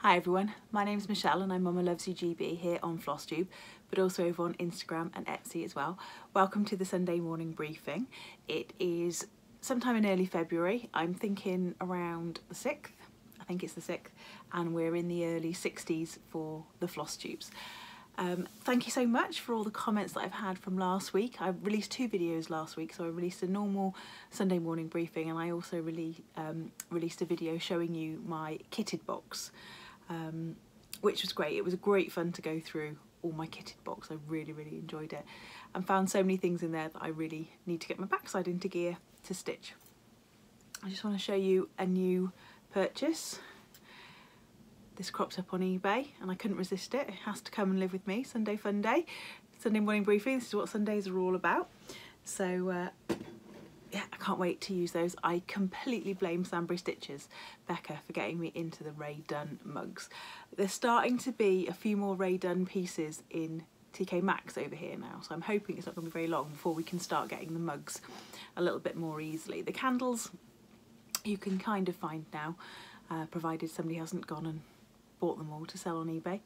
Hi everyone, my name's Michelle and I'm Mama Loves You GB here on FlossTube, but also over on Instagram and Etsy as well. Welcome to the Sunday morning briefing. It is sometime in early February. I'm thinking around the 6th. I think it's the 6th, and we're in the early 60s for the FlossTubes. Thank you so much for all the comments that I've had from last week. I released 2 videos last week, so I released a normal Sunday morning briefing and I also released a video showing you my kitted box, which was great. It was great fun to go through all my kitted box. I really enjoyed it and found so many things in there that I really need to get my backside into gear to stitch. I just want to show you a new purchase. This cropped up on eBay and I couldn't resist it. It has to come and live with me. Sunday Funday, Sunday morning briefing. This is what Sundays are all about. So yeah, I can't wait to use those. I completely blame Sandbury Stitches, Becca, for getting me into the Rae Dunn mugs. There's starting to be a few more Rae Dunn pieces in TK Maxx over here now, so I'm hoping it's not going to be very long before we can start getting the mugs a little bit more easily. The candles you can kind of find now, provided somebody hasn't gone and bought them all to sell on eBay,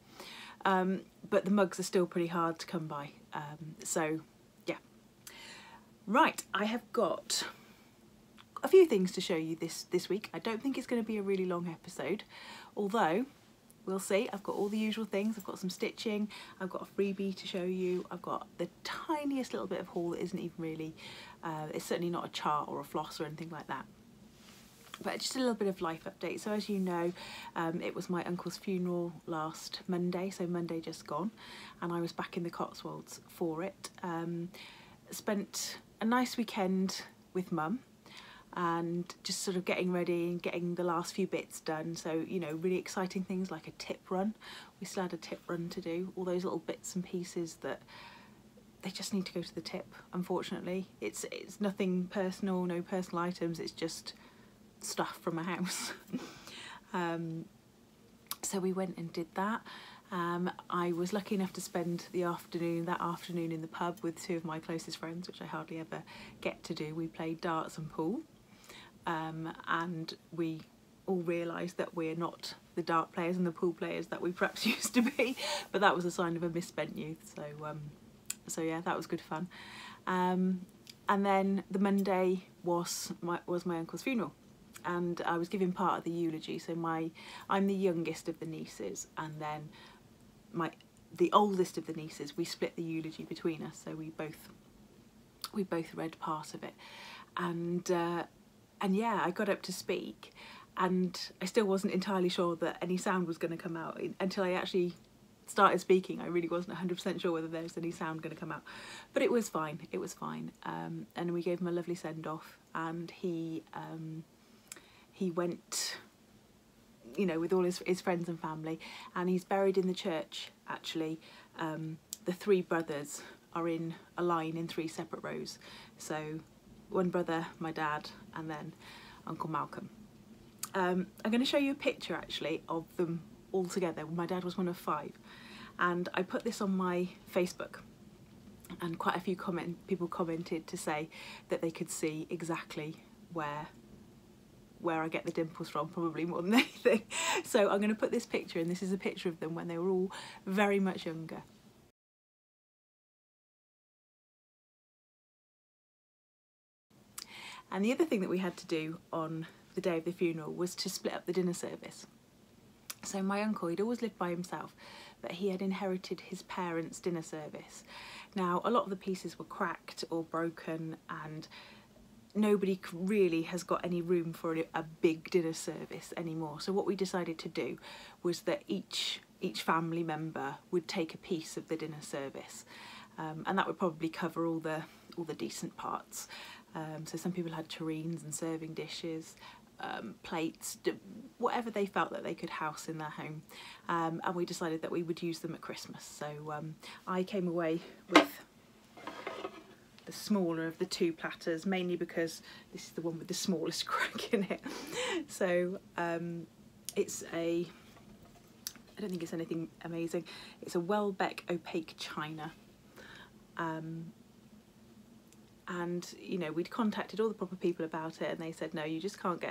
but the mugs are still pretty hard to come by, so yeah. Right, I have got a few things to show you this week. I don't think it's going to be a really long episode, although we'll see. I've got all the usual things. I've got some stitching, I've got a freebie to show you, I've got the tiniest little bit of haul that isn't even really, it's certainly not a chart or a floss or anything like that. But just a little bit of life update. So as you know, it was my uncle's funeral last Monday, so Monday just gone, and I was back in the Cotswolds for it. Spent a nice weekend with Mum and just sort of getting ready and getting the last few bits done. So, you know, really exciting things like a tip run. We still had a tip run to do, all those little bits and pieces that they just need to go to the tip, unfortunately. It's nothing personal, no personal items, it's just stuff from a house. So we went and did that. I was lucky enough to spend that afternoon in the pub with 2 of my closest friends, which I hardly ever get to do. We played darts and pool, and we all realised that we're not the dart players and the pool players that we perhaps used to be, but that was a sign of a misspent youth. So yeah, that was good fun. And then the Monday was my uncle's funeral, and I was giving part of the eulogy. So I'm the youngest of the nieces, and then the oldest of the nieces, we split the eulogy between us, so we both read part of it. And yeah, I got up to speak and I still wasn't entirely sure that any sound was going to come out until I actually started speaking. I really wasn't 100% sure whether there was any sound going to come out, but it was fine. It was fine. And we gave him a lovely send-off, and he went, you know, with all his friends and family, and he's buried in the church actually. The 3 brothers are in a line in 3 separate rows. So one brother, my dad, and then Uncle Malcolm. I'm going to show you a picture actually of them all together. My dad was one of 5, and I put this on my Facebook, and quite a few people commented to say that they could see exactly where I get the dimples from, probably more than anything. So I'm going to put this picture, and this is a picture of them when they were all very much younger. And the other thing that we had to do on the day of the funeral was to split up the dinner service. So my uncle, he'd always lived by himself, but he had inherited his parents' dinner service. Now, a lot of the pieces were cracked or broken, and nobody really has got any room for a big dinner service anymore. So what we decided to do was that each family member would take a piece of the dinner service, and that would probably cover all the decent parts. So some people had tureens and serving dishes, plates, whatever they felt that they could house in their home, and we decided that we would use them at Christmas. So I came away with the smaller of the 2 platters, mainly because this is the one with the smallest crack in it. So it's I don't think it's anything amazing. It's a Welbeck opaque china, and you know, we'd contacted all the proper people about it, and they said no, you just can't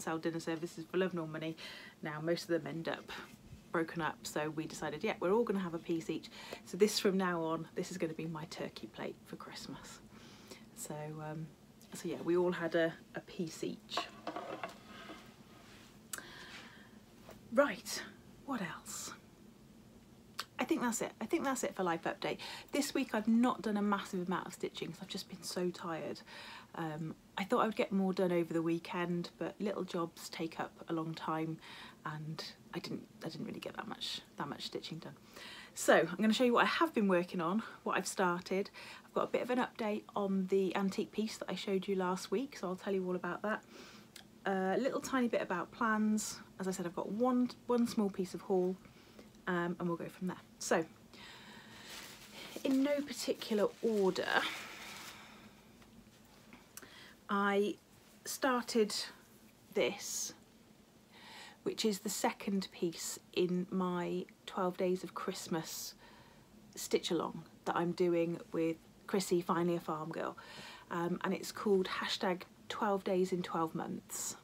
sell dinner services for love nor money. Now most of them end up broken up, so we decided, yeah, we're all going to have a piece each. So this, from now on, this is going to be my turkey plate for Christmas. So so yeah, we all had a piece each. Right, what else? I think that's it. I think that's it for Life Update. This week I've not done a massive amount of stitching because I've just been so tired. I thought I would get more done over the weekend, but little jobs take up a long time, and I didn't really get that much stitching done. So I'm going to show you what I have been working on, what I've started. I've got a bit of an update on the antique piece that I showed you last week, so I'll tell you all about that. A little tiny bit about plans. As I said, I've got one small piece of haul, and we'll go from there. So, in no particular order, I started this, which is the second piece in my 12 Days of Christmas stitch along that I'm doing with Chrissy, finally a farm girl, and it's called hashtag 12 days in 12 months.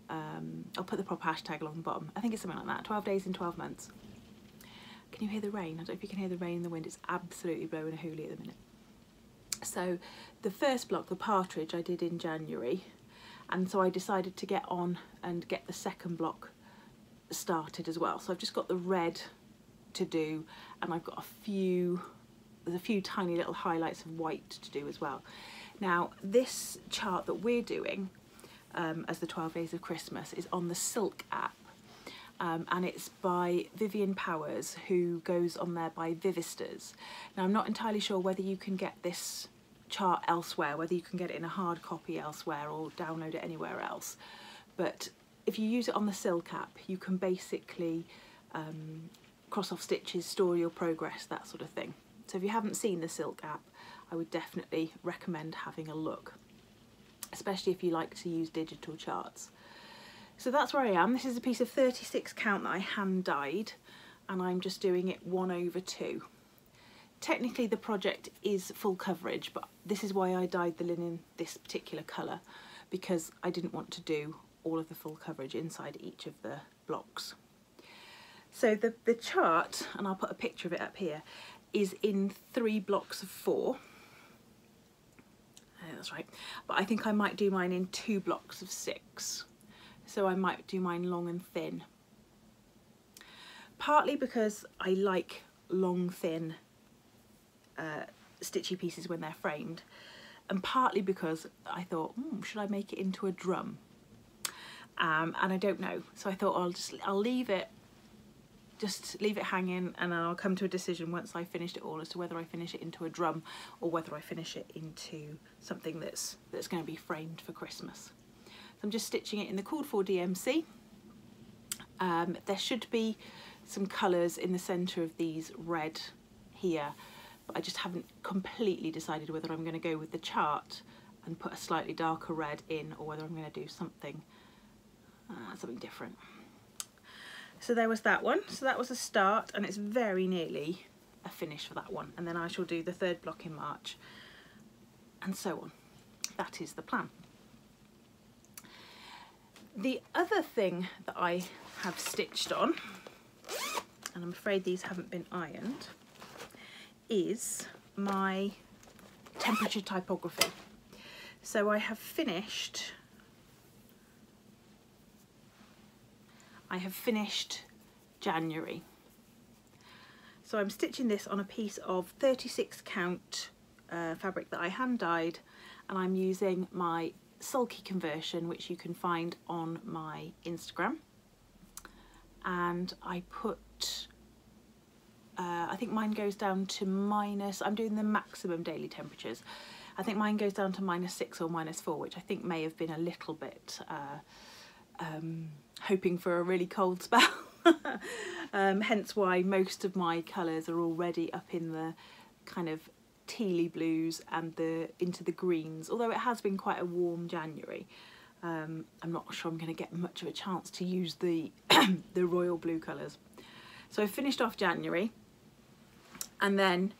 I'll put the proper hashtag along the bottom. I think it's something like that, 12 days in 12 months. Can you hear the rain? I don't know if you can hear the rain and the wind. It's absolutely blowing a hoolie at the minute. So the first block, the partridge, I did in January, and so I decided to get on and get the second block started as well. So I've just got the red to do, and I've got there's a few tiny little highlights of white to do as well. Now this chart that we're doing as the 12 Days of Christmas is on the Silk app, and it's by Vivienne, who goes on there by Vivsters. Now I'm not entirely sure whether you can get this chart elsewhere, whether you can get it in a hard copy elsewhere or download it anywhere else, but if you use it on the Silk app, you can basically cross off stitches, store your progress, that sort of thing. So if you haven't seen the Silk app, I would definitely recommend having a look, especially if you like to use digital charts. So that's where I am. This is a piece of 36 count that I hand dyed, and I'm just doing it 1/2. Technically the project is full coverage, but this is why I dyed the linen this particular colour, because I didn't want to do all of the full coverage inside each of the blocks. So the chart, and I'll put a picture of it up here, is in 3 blocks of 4. That's right, but I think I might do mine in 2 blocks of 6. So I might do mine long and thin. Partly because I like long, thin stitchy pieces when they're framed, and partly because I thought, should I make it into a drum? And I don't know, so I thought I'll leave it hanging, and then I'll come to a decision once I finished it all as to whether I finish it into a drum or whether I finish it into something that's going to be framed for Christmas. So I'm just stitching it in the called for DMC. There should be some colours in the centre of these red here, but I just haven't completely decided whether I'm going to go with the chart and put a slightly darker red in, or whether I'm going to do something different. So there was that one. So that was a start, and it's very nearly a finish for that one. And then I shall do the 3rd block in March, and so on. That is the plan. The other thing that I have stitched on, and I'm afraid these haven't been ironed, is my temperature typography. So I have finished January. So I'm stitching this on a piece of 36 count fabric that I hand dyed, and I'm using my sulky conversion, which you can find on my Instagram, and I put I think mine goes down to I'm doing the maximum daily temperatures. I think mine goes down to -6 or -4, which I think may have been a little bit hoping for a really cold spell. Hence why most of my colours are already up in the kind of tealy blues and into the greens, although it has been quite a warm January. I'm not sure I'm going to get much of a chance to use the the royal blue colours. So I finished off January, and then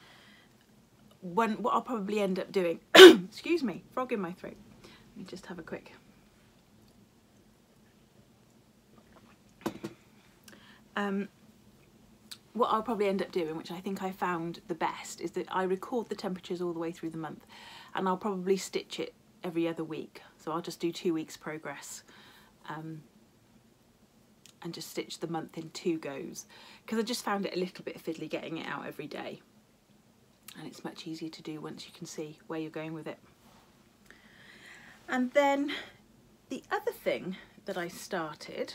what I'll probably end up doing, excuse me, frog in my throat. Let me just have a quick. What I'll probably end up doing, which I think I found the best, is that I record the temperatures all the way through the month, and I'll probably stitch it every other week. So I'll just do 2 weeks progress, and just stitch the month in 2 goes, because I just found it a little bit fiddly getting it out every day, and it's much easier to do once you can see where you're going with it. And then the other thing that I started,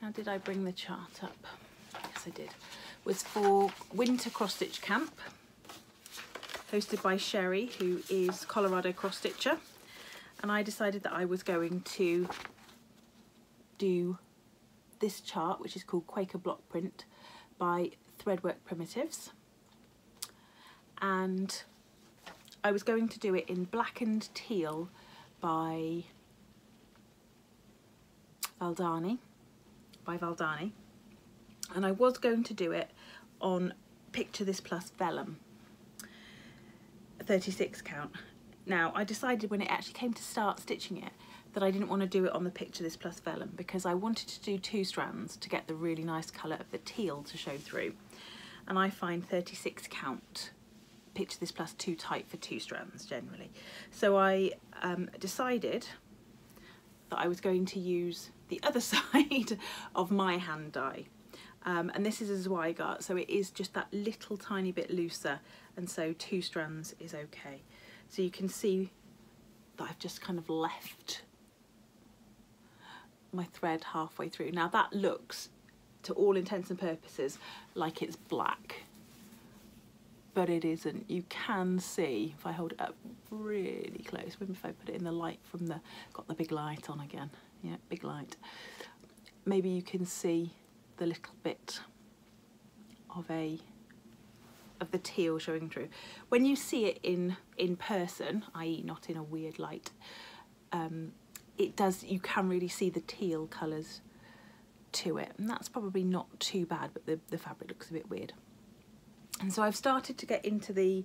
now did I bring the chart up? Yes I did, was for Winter Cross Stitch Camp, hosted by Sherry, who is Colorado cross stitcher, and I decided that I was going to do this chart, which is called Quaker Block Print by Threadwork Primitives, and I was going to do it in Black and Teal by Valdani, and I was going to do it on Picture This Plus vellum, 36 count. Now I decided when it actually came to start stitching it that I didn't want to do it on the Picture This Plus vellum, because I wanted to do 2 strands to get the really nice colour of the teal to show through, and I find 36 count Picture This Plus too tight for 2 strands generally. So I decided that I was going to use the other side of my hand die, and this is a Zweigart, so it is just that little tiny bit looser, and so 2 strands is okay. So you can see that I've just kind of left my thread halfway through. Now that looks, to all intents and purposes, like it's black, but it isn't. You can see, if I hold it up really close, maybe if I put it in the light from the, got the big light on again, yeah, big light, maybe you can see the little bit of the teal showing through. When you see it in person, i.e. not in a weird light, it does, you can really see the teal colours to it, and that's probably not too bad, but the fabric looks a bit weird. And so I've started to get into the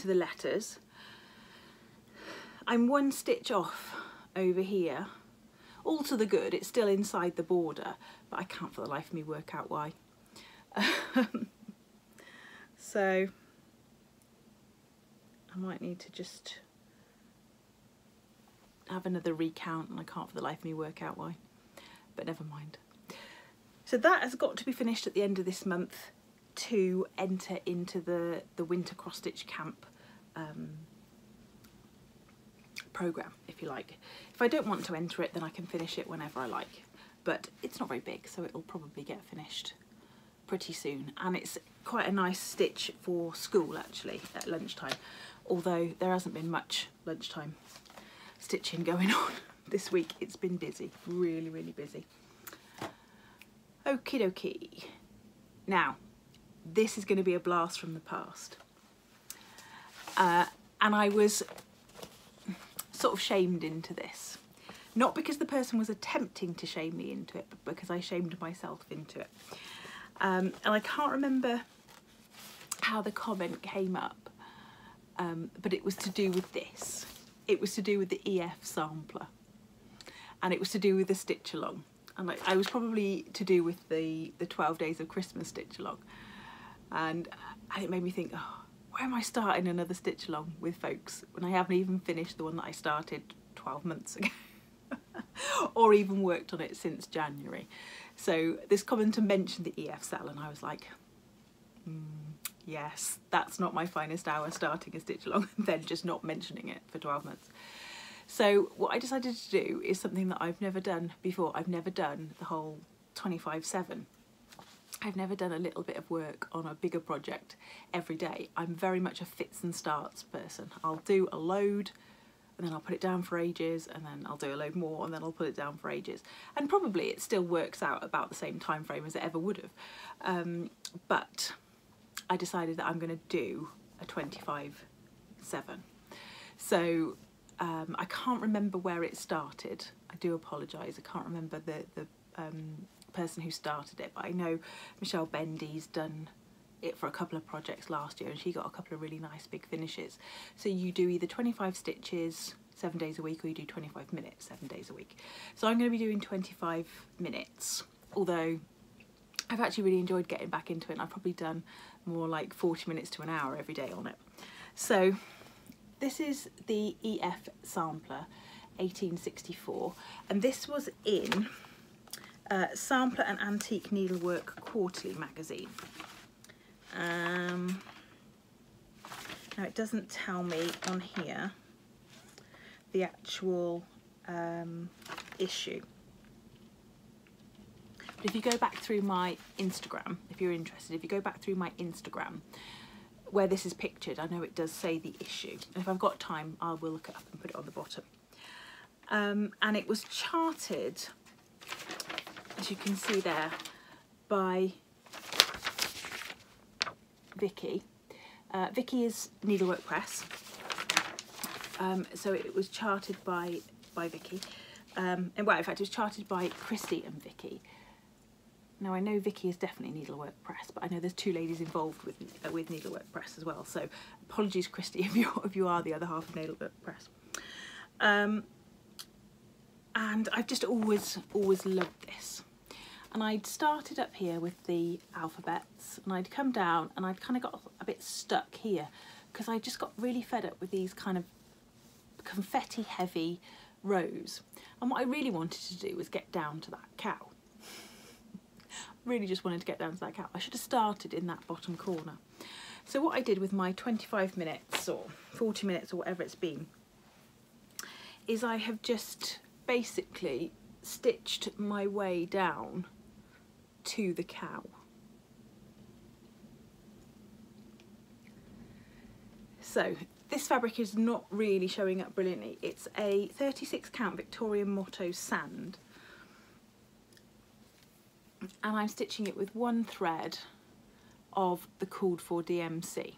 letters. I'm 1 stitch off over here, all to the good. It's still inside the border, but I can't for the life of me work out why. So I might need to just have another recount, and I can't for the life of me work out why, but never mind. So that has got to be finished at the end of this month to enter into the Winter Cross Stitch Camp programme, if you like. If I don't want to enter it, then I can finish it whenever I like, but it's not very big, so it'll probably get finished pretty soon, and it's quite a nice stitch for school actually at lunchtime, although there hasn't been much lunchtime stitching going on this week. It's been busy, really busy. Okie dokie. Now this is going to be a blast from the past, and I was sort of shamed into this, not because the person was attempting to shame me into it, but because I shamed myself into it. And I can't remember how the comment came up, but it was to do with this. It was to do with the EF sampler, and it was to do with the stitch along, and I was probably to do with the 12 Days of Christmas stitch along, and it made me think, oh, why am I starting another stitch along with folks when I haven't even finished the one that I started 12 months ago or even worked on it since January. So this commenter mentioned the EF cell, and I was like, yes, that's not my finest hour, starting a stitch along and then just not mentioning it for 12 months. So what I decided to do is something that I've never done before. I've never done the whole 25/7. I've never done a little bit of work on a bigger project every day. I'm very much a fits and starts person. I'll do a load and then I'll put it down for ages, and then I'll do a load more and then I'll put it down for ages. And probably it still works out about the same time frame as it ever would have. But I decided that I'm going to do a 25/7. So I can't remember where it started. I do apologise. I can't remember the person who started it, but I know Michelle Bendy's done it for a couple of projects last year, and she got a couple of really nice big finishes. So you do either 25 stitches 7 days a week, or you do 25 minutes 7 days a week. So I'm going to be doing 25 minutes, although I've actually really enjoyed getting back into it, and I've probably done more like 40 minutes to an hour every day on it. So this is the EF Sampler 1864, and this was in Sampler and Antique Needlework Quarterly magazine. Now it doesn't tell me on here the actual issue, but if you go back through my Instagram, if you're interested, if you go back through my Instagram where this is pictured, I know it does say the issue, and if I've got time I will look it up and put it on the bottom. And it was charted, as you can see there, by Vicky. Vicky is Needlework Press, so it was charted by Vicky, and well, in fact it was charted by Christy and Vicky. Now I know Vicky is definitely Needlework Press, but I know there's two ladies involved with Needlework Press as well, so apologies Christy if you are the other half of Needlework Press. And I've just always loved this. And I'd started up here with the alphabets, and I'd come down and I'd kind of got a bit stuck here because I just got really fed up with these kind of confetti heavy rows. And what I really wanted to do was get down to that cow. Really just wanted to get down to that cow. I should have started in that bottom corner. So what I did with my 25 minutes or 40 minutes or whatever it's been is I have just basically stitched my way down to the cow. So this fabric is not really showing up brilliantly. It's a 36 count Victorian Motto sand, and I'm stitching it with one thread of the called for DMC.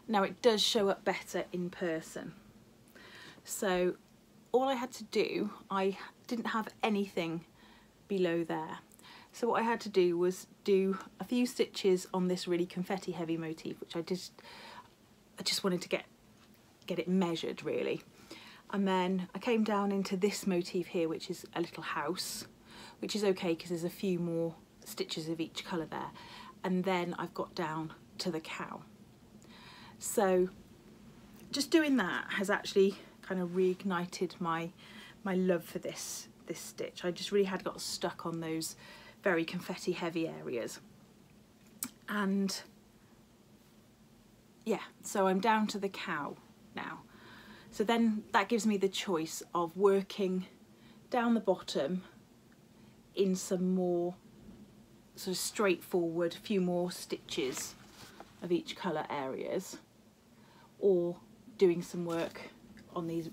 Now it does show up better in person. So all I had to do, I didn't have anything below there. So what I had to do was do a few stitches on this really confetti heavy motif, which I just wanted to get it measured really. And then I came down into this motif here, which is a little house, which is okay because there's a few more stitches of each colour there. And then I've got down to the cow. So just doing that has actually kind of reignited my love for this stitch. I just really had got stuck on those very confetti heavy areas, and yeah, so I'm down to the cow now. So then that gives me the choice of working down the bottom in some more sort of straightforward, few more stitches of each colour areas, or doing some work on these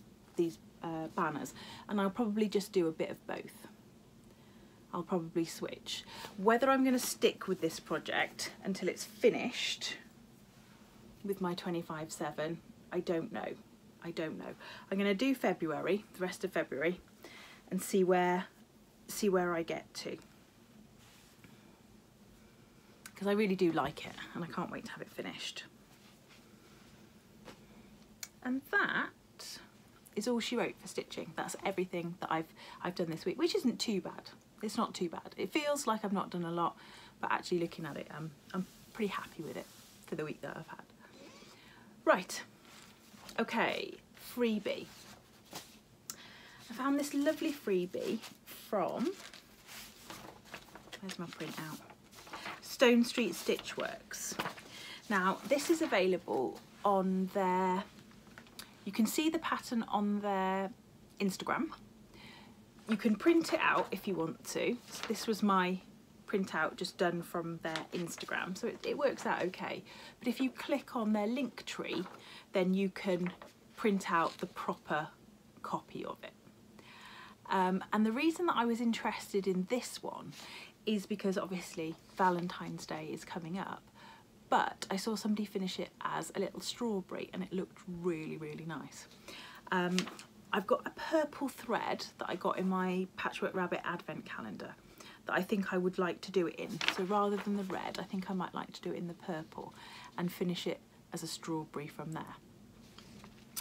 banners, and I'll probably just do a bit of both. I'll probably switch. Whether I'm going to stick with this project until it's finished with my 25/7, I don't know. I'm going to do February, the rest of February, and see where I get to, because I really do like it and I can't wait to have it finished. And that is all she wrote for stitching. That's everything that I've done this week, which isn't too bad. It's not too bad. It feels like I've not done a lot, but actually looking at it, I'm pretty happy with it for the week that I've had. Right, okay, freebie. I found this lovely freebie from, where's my printout? Stone Street Stitchworks. Now, this is available on their, you can see the pattern on their Instagram. You can print it out if you want to. So this was my printout just done from their Instagram, so it works out okay. But if you click on their link tree, then you can print out the proper copy of it. And the reason that I was interested in this one is because obviously Valentine's Day is coming up, but I saw somebody finish it as a little strawberry and it looked really, really nice. I've got a purple thread that I got in my Patchwork Rabbit advent calendar that I think I would like to do it in. So rather than the red, I think I might like to do it in the purple and finish it as a strawberry from there.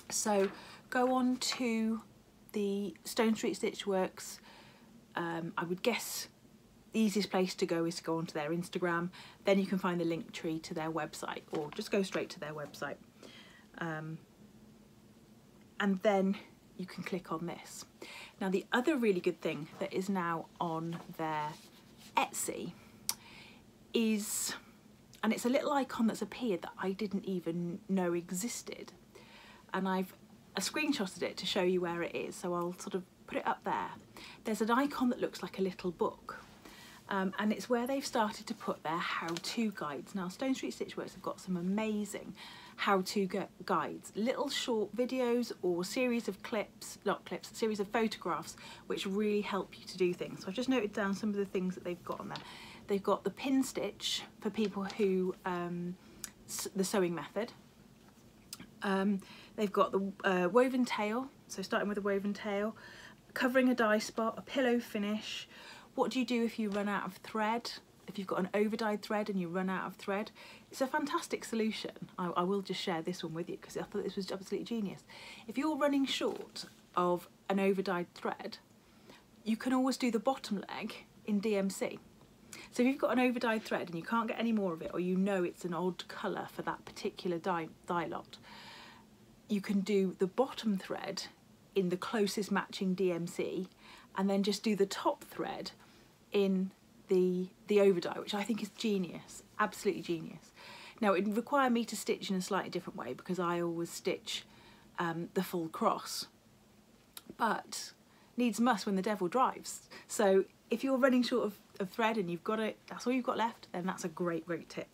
So go on to the Stone Street Stitchworks. I would guess the easiest place to go is to go onto their Instagram. Then you can find the link tree to their website, or just go straight to their website. And then you can click on this. Now the other really good thing that is now on their Etsy is, and it's a little icon that's appeared that I didn't even know existed, and I've screenshotted it to show you where it is, so I'll sort of put it up there. There's an icon that looks like a little book, and it's where they've started to put their how-to guides. Now Stone Street Stitchworks have got some amazing how-to guides, little short videos or series of clips, not clips, series of photographs which really help you to do things. So I've just noted down some of the things that they've got on there. They've got the pin stitch for people who, the sewing method. They've got the woven tail, so starting with a woven tail, covering a die spot, a pillow finish. What do you do if you run out of thread? If you've got an over-dyed thread and you run out of thread, it's a fantastic solution. I will just share this one with you because I thought this was absolutely genius. If you're running short of an over-dyed thread, you can always do the bottom leg in DMC. So if you've got an over-dyed thread and you can't get any more of it, or you know it's an odd colour for that particular dye lot, you can do the bottom thread in the closest matching DMC and then just do the top thread in the over dye, which I think is genius, absolutely genius. Now it would require me to stitch in a slightly different way because I always stitch the full cross, but needs must when the devil drives. So if you're running short of thread and you've got it, that's all you've got left, then that's a great tip.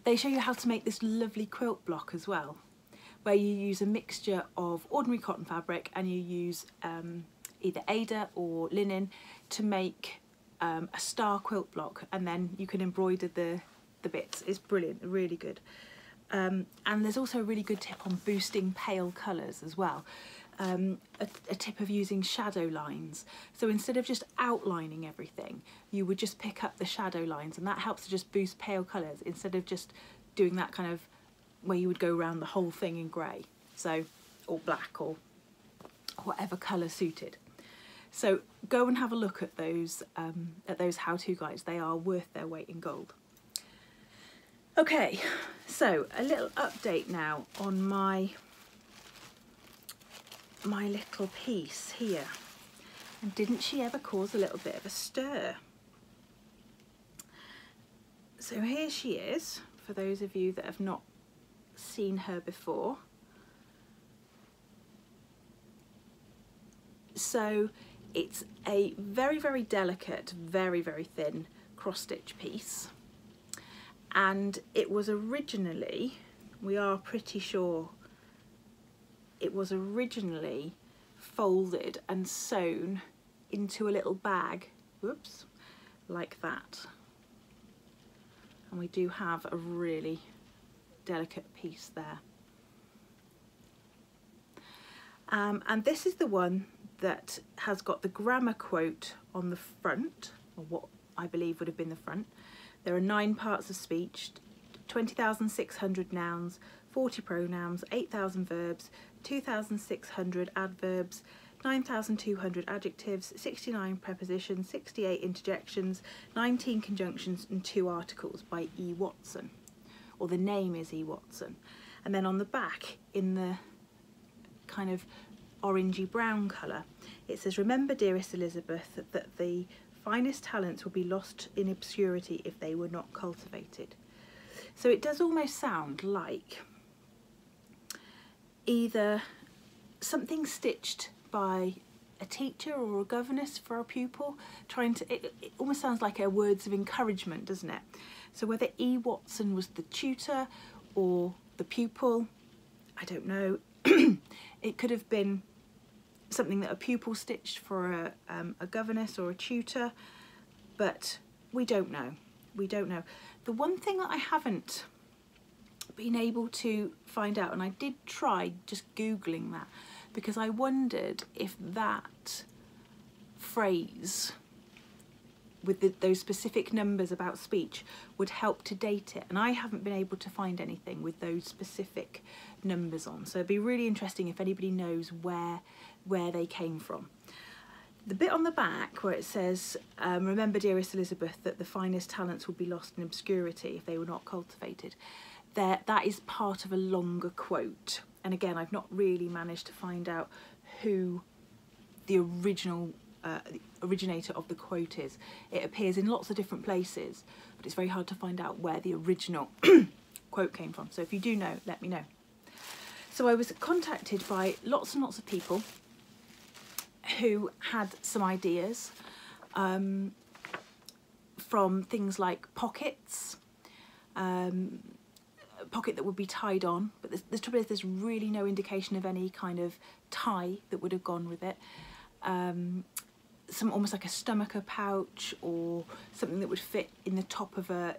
They show you how to make this lovely quilt block as well, where you use a mixture of ordinary cotton fabric and you use either Aida or linen to make a star quilt block, and then you can embroider the bits. It's brilliant, really good. And there's also a really good tip on boosting pale colours as well. A tip of using shadow lines. So instead of just outlining everything, you would just pick up the shadow lines, and that helps to just boost pale colours instead of just doing that kind of where you would go around the whole thing in grey, so, or black, or whatever colour suited. So go and have a look at those how-to guides. They are worth their weight in gold. Okay, so a little update now on my little piece here. And didn't she ever cause a little bit of a stir? So here she is, for those of you that have not seen her before. So it's a very delicate, very thin cross stitch piece, and it was originally, we are pretty sure it was originally folded and sewn into a little bag, whoops, like that. And we do have a really delicate piece there. And this is the one that has got the grammar quote on the front, or what I believe would have been the front. There are 9 parts of speech, 20,600 nouns, 40 pronouns, 8,000 verbs, 2,600 adverbs, 9,200 adjectives, 69 prepositions, 68 interjections, 19 conjunctions and 2 articles by E. Watson, or the name is E. Watson. And then on the back, in the kind of orangey brown colour, it says, "Remember, dearest Elizabeth, that the finest talents will be lost in obscurity if they were not cultivated." So it does almost sound like either something stitched by a teacher or a governess for a pupil, trying to, it almost sounds like a words of encouragement, doesn't it? So whether E. Watson was the tutor or the pupil, I don't know. It could have been something that a pupil stitched for a governess or a tutor, but we don't know. We don't know. The one thing that I haven't been able to find out, and I did try just Googling that, because I wondered if that phrase with those specific numbers about speech would help to date it, and I haven't been able to find anything with those specific numbers on, so it'd be really interesting if anybody knows where they came from. The bit on the back where it says, remember dearest Elizabeth that the finest talents would be lost in obscurity if they were not cultivated, that is part of a longer quote, and again I've not really managed to find out who the originator of the quote is. It appears in lots of different places, but it's very hard to find out where the original quote came from, so if you do know, let me know. So I was contacted by lots and lots of people who had some ideas, from things like pockets, pocket that would be tied on, but the trouble is there's really no indication of any kind of tie that would have gone with it. Some almost like a stomacher pouch, or something that would fit in the top of a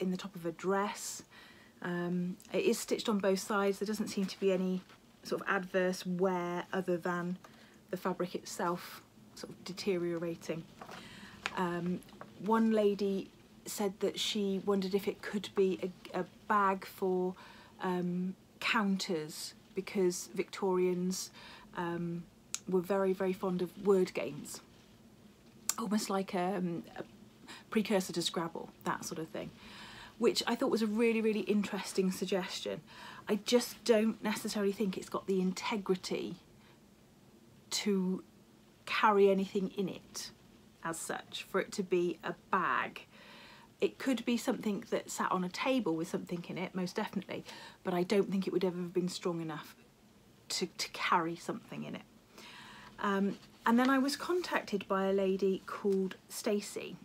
dress. It is stitched on both sides. There doesn't seem to be any sort of adverse wear other than the fabric itself sort of deteriorating. One lady said that she wondered if it could be a bag for counters, because Victorians were very, very fond of word games, almost like a precursor to Scrabble, that sort of thing, which I thought was a really, really interesting suggestion. I just don't necessarily think it's got the integrity to carry anything in it as such, for it to be a bag. It could be something that sat on a table with something in it, most definitely, but I don't think it would ever have been strong enough to carry something in it. And then I was contacted by a lady called Stacey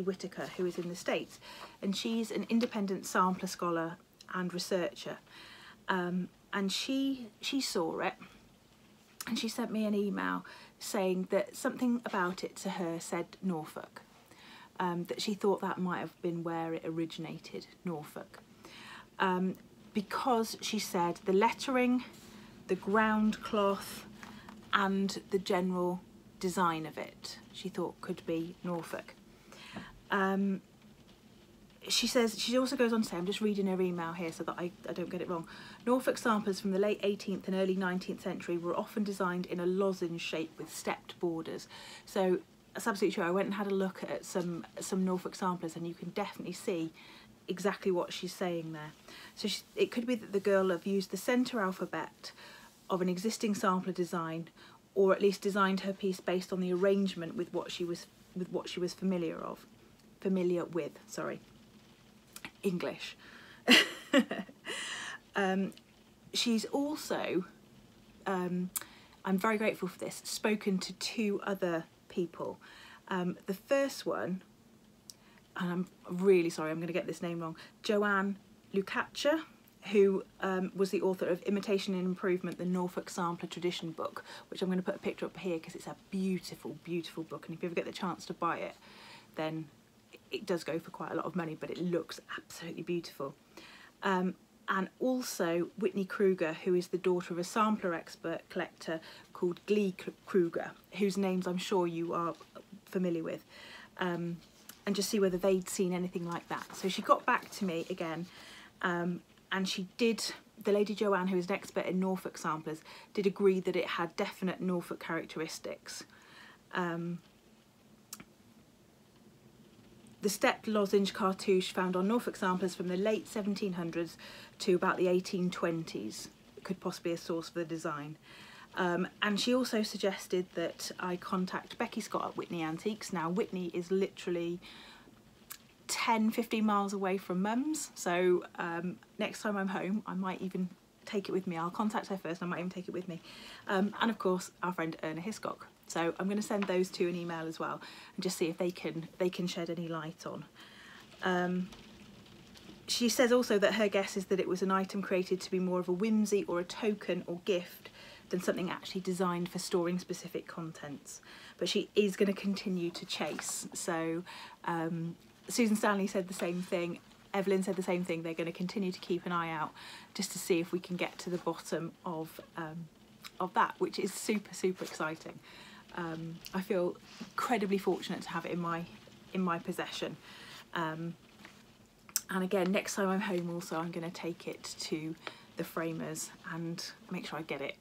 Whitaker, who is in the States, and she's an independent sampler scholar and researcher, and she saw it, and she sent me an email saying that something about it to her said Norfolk, that she thought that might have been where it originated, Norfolk, because she said the lettering, the ground cloth and the general design of it she thought could be Norfolk. She also goes on to say, I'm just reading her email here so that I don't get it wrong, Norfolk samplers from the late 18th and early 19th century were often designed in a lozenge shape with stepped borders. So that's absolutely true. I went and had a look at some Norfolk samplers, and you can definitely see exactly what she's saying there. So it could be that the girl have used the centre alphabet of an existing sampler design, or at least designed her piece based on the arrangement with what she was familiar with. Sorry, English. She's also, I'm very grateful for this, spoken to two other people. The first one, and I'm really sorry, I'm going to get this name wrong, Joanne Lucaccia, who was the author of Imitation and Improvement, the Norfolk Sampler Tradition book, which I'm going to put a picture up here because it's a beautiful, beautiful book, and if you ever get the chance to buy it, then it does go for quite a lot of money, but it looks absolutely beautiful. And also Whitney Kruger, who is the daughter of a sampler expert collector called Glee Kruger, whose names I'm sure you are familiar with, and just see whether they'd seen anything like that. So she got back to me again, and she did, the lady Joanne, who is an expert in Norfolk samplers, did agree that it had definite Norfolk characteristics. The stepped lozenge cartouche found on Norfolk samplers from the late 1700s to about the 1820s could possibly be a source for the design. And she also suggested that I contact Becky Scott at Whitney Antiques. Now Whitney is literally 10-15 miles away from Mum's, so next time I'm home I might even take it with me. I'll contact her first, I might even take it with me. And of course our friend Erna Hiscock. So I'm going to send those two an email as well and just see if they can shed any light on. She says also that her guess is that it was an item created to be more of a whimsy or a token or gift than something actually designed for storing specific contents. But she is going to continue to chase. So Susan Standley said the same thing, Evelyn said the same thing. They're going to continue to keep an eye out just to see if we can get to the bottom of that, which is super, super exciting. I feel incredibly fortunate to have it in my in my possession. And again, next time I'm home also I'm going to take it to the framers and make sure I get it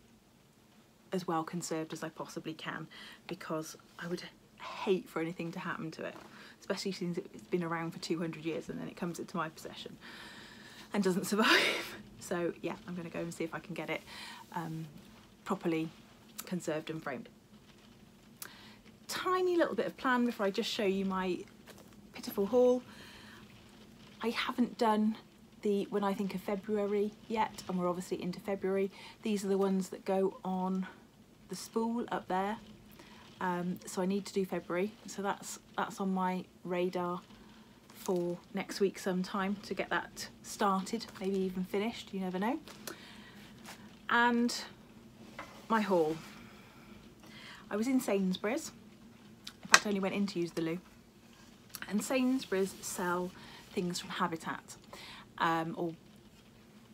as well conserved as I possibly can, because I would hate for anything to happen to it, especially since it's been around for 200 years and then it comes into my possession and doesn't survive. So yeah, I'm going to go and see if I can get it properly conserved and framed. Tiny little bit of plan before I just show you my pitiful haul. I haven't done the When I Think of February yet, and we're obviously into February. These are the ones that go on the spool up there. So I need to do February, so that's on my radar for next week sometime to get that started, maybe even finished, you never know. And my haul. I was in Sainsbury's. In fact, I only went in to use the loo. And Sainsbury's sell things from Habitat, or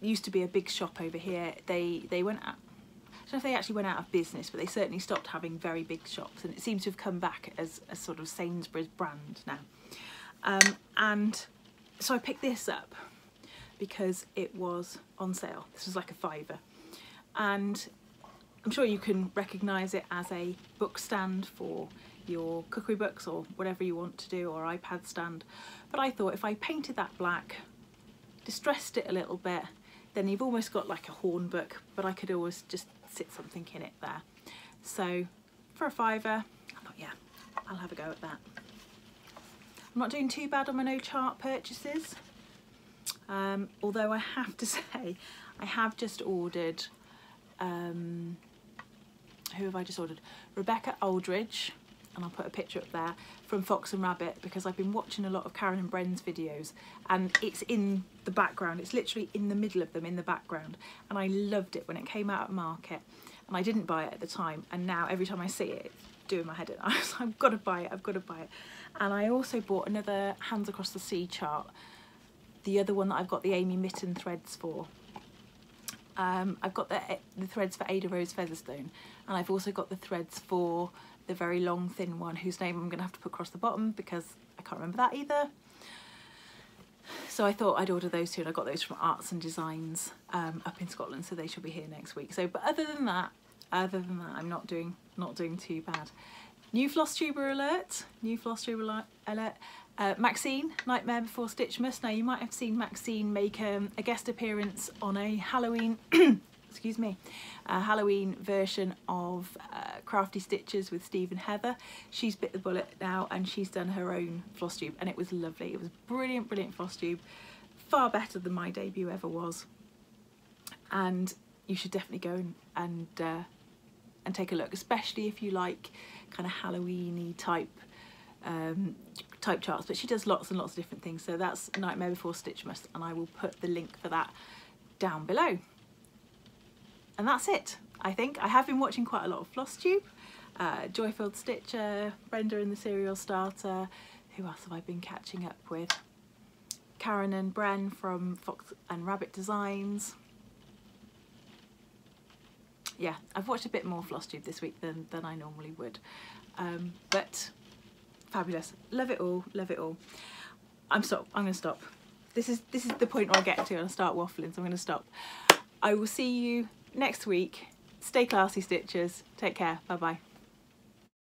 used to be a big shop over here. They went out, I don't know if they actually went out of business, but they certainly stopped having very big shops, and it seems to have come back as a sort of Sainsbury's brand now. And so I picked this up because it was on sale. This was like a £5, and I'm sure you can recognise it as a book stand for your cookery books or whatever you want to do, or iPad stand. But I thought if I painted that black, distressed it a little bit, then you've almost got like a horn book, but I could always just sit something in it there. So for a £5, I thought, yeah, I'll have a go at that. I'm not doing too bad on my no chart purchases, although I have to say I have just ordered, who have I just ordered? Rebecca Aldridge, and I'll put a picture up there, from Fox and Rabbit, because I've been watching a lot of Karen and Bren's videos, and it's in the background, it's literally in the middle of them in the background, and I loved it when it came out at market, and I didn't buy it at the time, and now every time I see it, it's doing my head in. I've got to buy it, I've got to buy it. And I also bought another Hands Across the Sea chart, the other one that I've got the Amy Mitten threads for. I've got the threads for Ada Rose Featherstone, and I've also got the threads for the very long thin one, whose name I'm going to have to put across the bottom because I can't remember that either. So I thought I'd order those two, and I got those from Arts and Designs up in Scotland, so they should be here next week. So, but other than that, I'm not doing too bad. New FlossTuber alert! New FlossTuber alert! Maxine, Nightmare Before Stitchmas. Now you might have seen Maxine make a guest appearance on a Halloween, excuse me, a Halloween version of Crafty Stitches with Steve and Heather. She's bit the bullet now and she's done her own FlossTube, and it was lovely. It was brilliant, brilliant FlossTube, far better than my debut ever was. And you should definitely go and take a look, especially if you like kind of Halloween-y type charts, but she does lots and lots of different things. So that's Nightmare Before Stitchmas, and I will put the link for that down below. And that's it, I think. I have been watching quite a lot of FlossTube, Joyfilled Stitcher, Brenda and the Serial Starter. Who else have I been catching up with? Karen and Bren from Fox and Rabbit Designs. Yeah, I've watched a bit more FlossTube this week than I normally would, but fabulous. Love it all, love it all. I'm going to stop. This is the point where I get to and I start waffling, so I'm going to stop. I will see you next week. Stay classy, Stitchers. Take care. Bye bye.